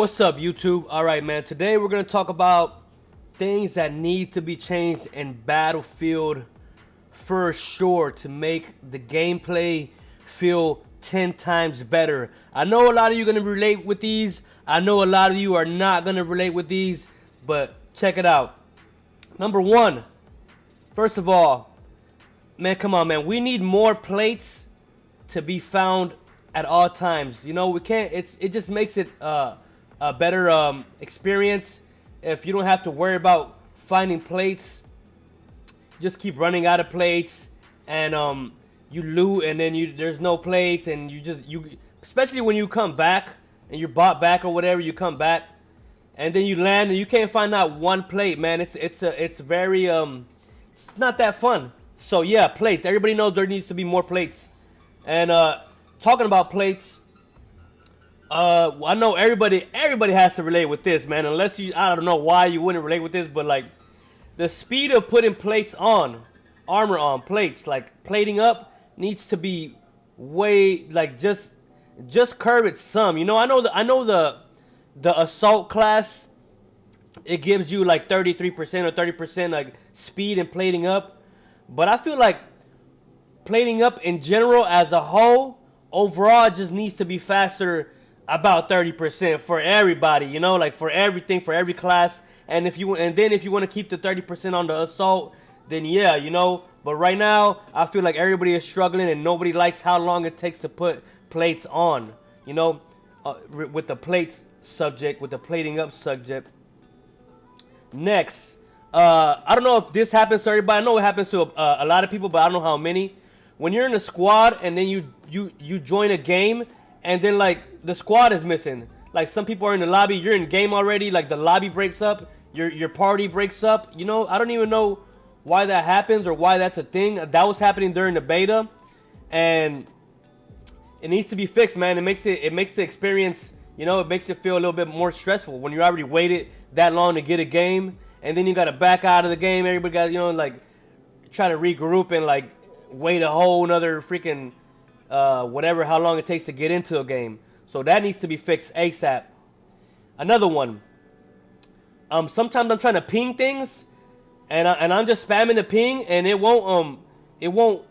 What's up, YouTube? All right, man. Today we're going to talk about things that need to be changed in Battlefield for sure to make the gameplay feel 10 times better. I know a lot of you are going to relate with these. I know a lot of you are not going to relate with these, but check it out. Number one, first of all, man, come on, man. We need more plates to be found at all times. You know, we can't, it just makes it a better experience if you don't have to worry about finding plates. Just keep running out of plates, and you loot, and then there's no plates, and you especially when you come back and you're bought back or whatever, you come back and then you land and you can't find out one plate, man. It's very it's not that fun. So yeah, plates. Everybody knows there needs to be more plates. And talking about plates, I know everybody has to relate with this, man. Unless you, I don't know why you wouldn't relate with this, but like the speed of putting plates on, armor on plates, like plating up, needs to be way, like just curve it some. You know, I know the assault class, it gives you like 33% or 30% like speed in plating up, but I feel like plating up in general as a whole, overall, just needs to be faster, about 30% for everybody, you know, like for everything, for every class. And if you want to keep the 30% on the assault, then yeah, you know. But right now, I feel like everybody is struggling and nobody likes how long it takes to put plates on, you know, with the plates subject, with the plating up subject. Next, I don't know if this happens to everybody. I know it happens to a lot of people, but I don't know how many. When you're in a squad and then you join a game and then like the squad is missing. Like some people are in the lobby, you're in game already, like the lobby breaks up, your party breaks up. You know, I don't even know why that happens or why that's a thing. That was happening during the beta, and it needs to be fixed, man. It makes the experience, you know, it makes it feel a little bit more stressful when you already waited that long to get a game, and then you got to back out of the game. Everybody got, you know, like try to regroup and like wait a whole another freaking whatever, how long it takes to get into a game. So that needs to be fixed ASAP. Another one. Sometimes I'm trying to ping things, and I'm just spamming the ping, and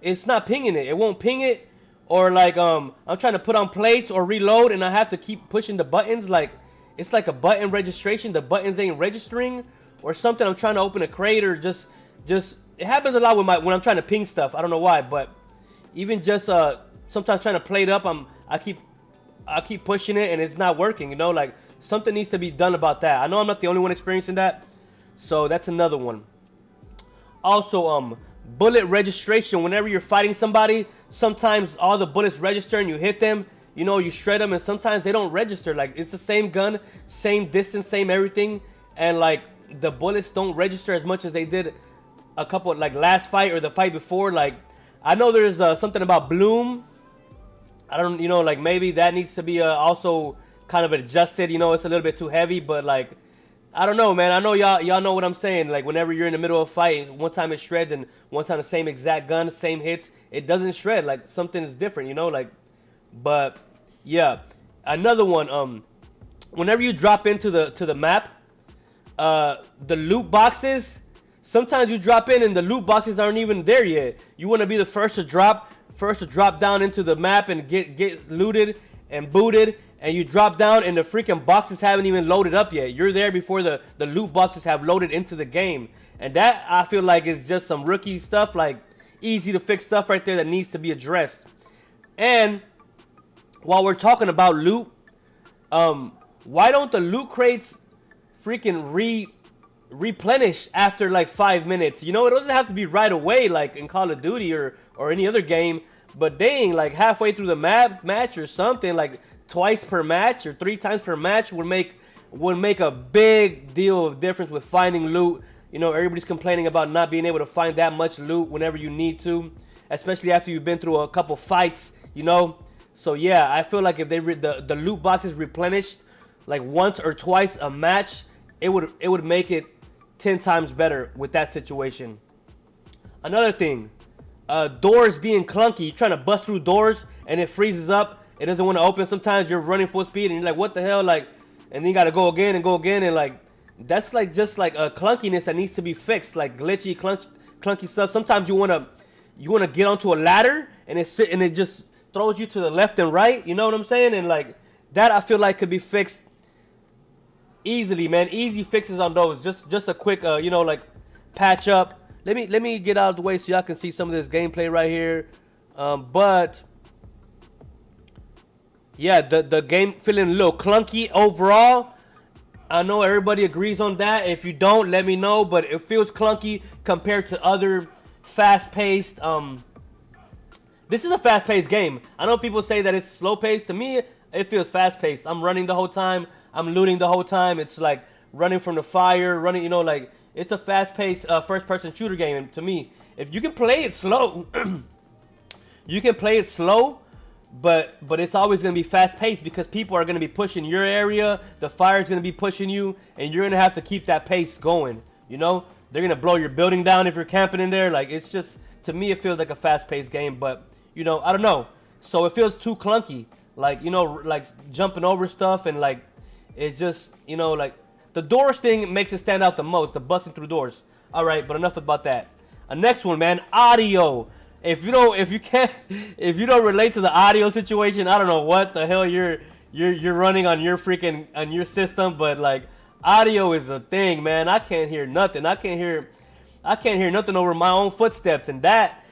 it's not pinging it. It won't ping it, or like I'm trying to put on plates or reload, and I have to keep pushing the buttons. Like it's like a button registration. The buttons ain't registering or something. I'm trying to open a crate or just it happens a lot with when I'm trying to ping stuff. I don't know why, but even just sometimes trying to plate up, I keep pushing it and it's not working, you know, like something needs to be done about that. I know I'm not the only one experiencing that, so that's another one. Also, bullet registration. Whenever you're fighting somebody, sometimes all the bullets register and you hit them, you know, you shred them, and sometimes they don't register. Like it's the same gun, same distance, same everything, and like the bullets don't register as much as they did a couple, like last fight or the fight before. Like I know there's something about bloom. I don't, you know, like maybe that needs to be also kind of adjusted. You know, it's a little bit too heavy, but like I don't know, man. I know y'all know what I'm saying. Like whenever you're in the middle of a fight, one time it shreds and one time the same exact gun, same hits, it doesn't shred. Like something is different, you know, like. But yeah, another one. Whenever you drop into the map, the loot boxes. Sometimes you drop in and the loot boxes aren't even there yet. You want to be the first to drop down into the map and get looted and booted, and you drop down and the freaking boxes haven't even loaded up yet. You're there before the loot boxes have loaded into the game. And that, I feel like, is just some rookie stuff, like easy to fix stuff right there that needs to be addressed. And while we're talking about loot, why don't the loot crates freaking replenish after like 5 minutes? You know, it doesn't have to be right away like in Call of Duty or any other game, but dang, like halfway through the match or something, like twice per match or 3 times per match would make a big deal of difference with finding loot. You know, everybody's complaining about not being able to find that much loot whenever you need to, especially after you've been through a couple fights, you know. So yeah, I feel like if they the loot boxes replenished like once or twice a match, it would make it 10 times better with that situation. Another thing, doors being clunky. You're trying to bust through doors and it freezes up. It doesn't want to open. Sometimes you're running full speed and you're like, what the hell? Like, and then you gotta go again and go again, and like that's like just like a clunkiness that needs to be fixed, like glitchy, clunky stuff. Sometimes you wanna get onto a ladder and it just throws you to the left and right. You know what I'm saying? And like that, I feel like could be fixed easily, man. Easy fixes on those. Just a quick, like patch up. Let me get out of the way so y'all can see some of this gameplay right here. But yeah, the game feeling a little clunky overall. I know everybody agrees on that. If you don't, let me know. But it feels clunky compared to other fast-paced. This is a fast-paced game. I know people say that it's slow-paced. To me, it feels fast-paced. I'm running the whole time. I'm looting the whole time. It's like running from the fire, running. Like it's a fast-paced first-person shooter game. And to me, if you can play it slow, you can play it slow. But it's always going to be fast-paced because people are going to be pushing your area. The fire is going to be pushing you, and you're going to have to keep that pace going. They're going to blow your building down if you're camping in there. Like, it's just, to me, it feels like a fast-paced game. But, I don't know. So it feels too clunky. Like, like jumping over stuff and, like, it just, like, the doors thing makes it stand out the most, the busting through doors. All right, but enough about that. Next one, man, audio. If you don't relate to the audio situation, I don't know what the hell you're running on your system, but like audio is a thing, man. I can't hear nothing. I can't hear nothing over my own footsteps, and that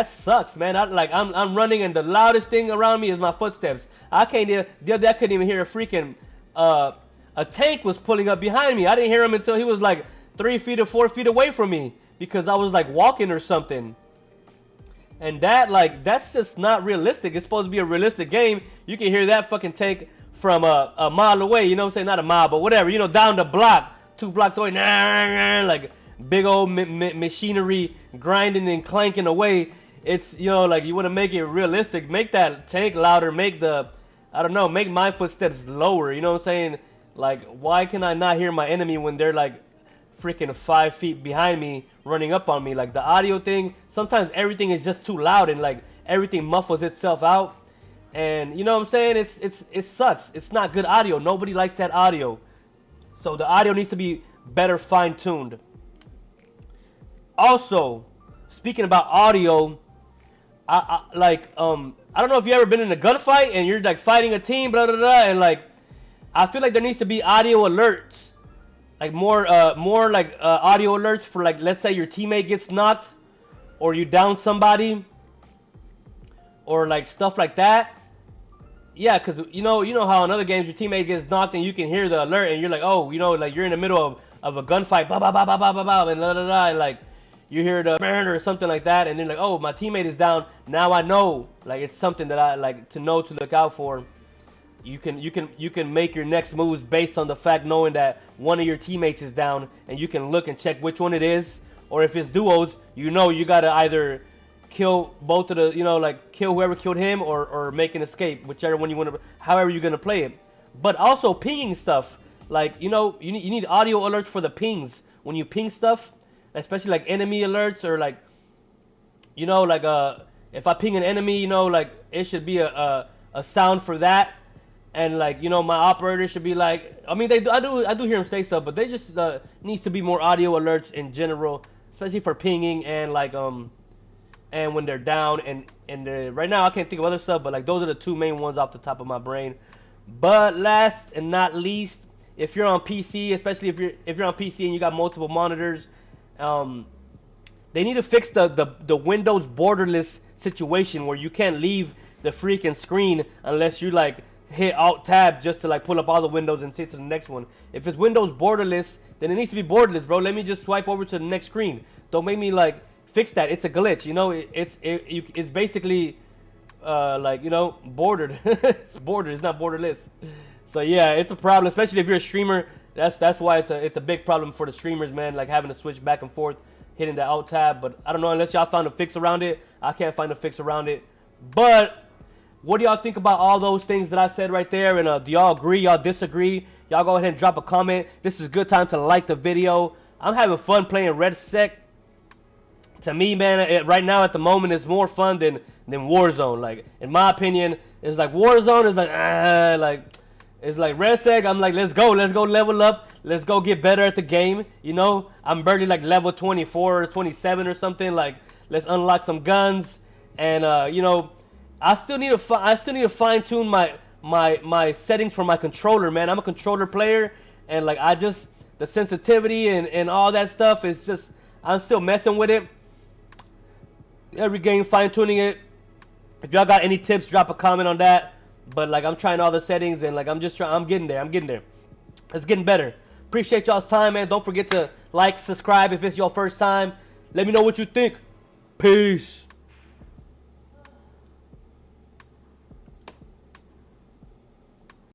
sucks, man. I'm running, and the loudest thing around me is my footsteps. I couldn't even hear a freaking a tank was pulling up behind me. I didn't hear him until he was like 3 feet or 4 feet away from me because I was like walking or something. And that's just not realistic. It's supposed to be a realistic game. You can hear that fucking tank from a mile away. You know what I'm saying? Not a mile, but whatever. Down the block, 2 blocks away. Like big old machinery grinding and clanking away. It's, like you want to make it realistic. Make that tank louder. Make my footsteps lower. You know what I'm saying? Like, why can I not hear my enemy when they're like freaking 5 feet behind me running up on me? Like the audio thing, sometimes everything is just too loud and like everything muffles itself out, and you know what I'm saying, it sucks. It's not good audio. Nobody likes that audio, so the audio needs to be better fine-tuned. Also, speaking about audio, I don't know if you ever been in a gunfight and you're like fighting a team, blah blah blah, and like I feel like there needs to be audio alerts. Like more audio alerts for, like, let's say your teammate gets knocked or you down somebody or like stuff like that. Yeah, because you know how in other games your teammate gets knocked and you can hear the alert and you're like, oh, like you're in the middle of a gunfight, blah blah blah blah blah blah blah, and blah blah blah, and like you hear the or something like that, and then like, oh, my teammate is down. Now I know, like, it's something that I like to know to look out for. You can make your next moves based on the fact knowing that one of your teammates is down, and you can look and check which one it is. Or if it's duos, you gotta either kill both of the, like kill whoever killed him or make an escape, whichever one you want to, however you're gonna play it. But also pinging stuff, like you need audio alerts for the pings when you ping stuff, especially like enemy alerts or like if I ping an enemy, like it should be a sound for that. And like my operator should be like, I mean, I do hear them say stuff, but they just needs to be more audio alerts in general, especially for pinging and like and when they're down and right now I can't think of other stuff, but like those are the two main ones off the top of my brain. But last and not least, if you're on PC, especially if you're on PC and you got multiple monitors, they need to fix the Windows borderless situation where you can't leave the freaking screen unless you like hit Alt Tab just to like pull up all the windows and sit to the next one. If it's Windows borderless, then it needs to be borderless, bro. Let me just swipe over to the next screen. Don't make me like fix that. It's a glitch, it's basically bordered. It's bordered. It's not borderless. So yeah, it's a problem, especially if you're a streamer. That's why it's a big problem for the streamers, man. Like having to switch back and forth, hitting the Alt Tab. But I don't know, unless y'all found a fix around it. I can't find a fix around it. But what do y'all think about all those things that I said right there? And do y'all agree? Y'all disagree? Y'all go ahead and drop a comment. This is a good time to like the video. I'm having fun playing Redsec. To me, man, right now at the moment, it's more fun than Warzone. Like, in my opinion, it's like Warzone is like It's like Redsec. I'm like, let's go level up. Let's go get better at the game. You know, I'm barely like level 24 or 27 or something. Like, let's unlock some guns, and you know, I still need to fine tune my settings for my controller, man. I'm a controller player, and like the sensitivity and all that stuff is just, I'm still messing with it. Every game fine tuning it. If y'all got any tips, drop a comment on that. But like, I'm trying all the settings, and like, I'm getting there. It's getting better. Appreciate y'all's time, man. Don't forget to like, subscribe if it's your first time. Let me know what you think. Peace.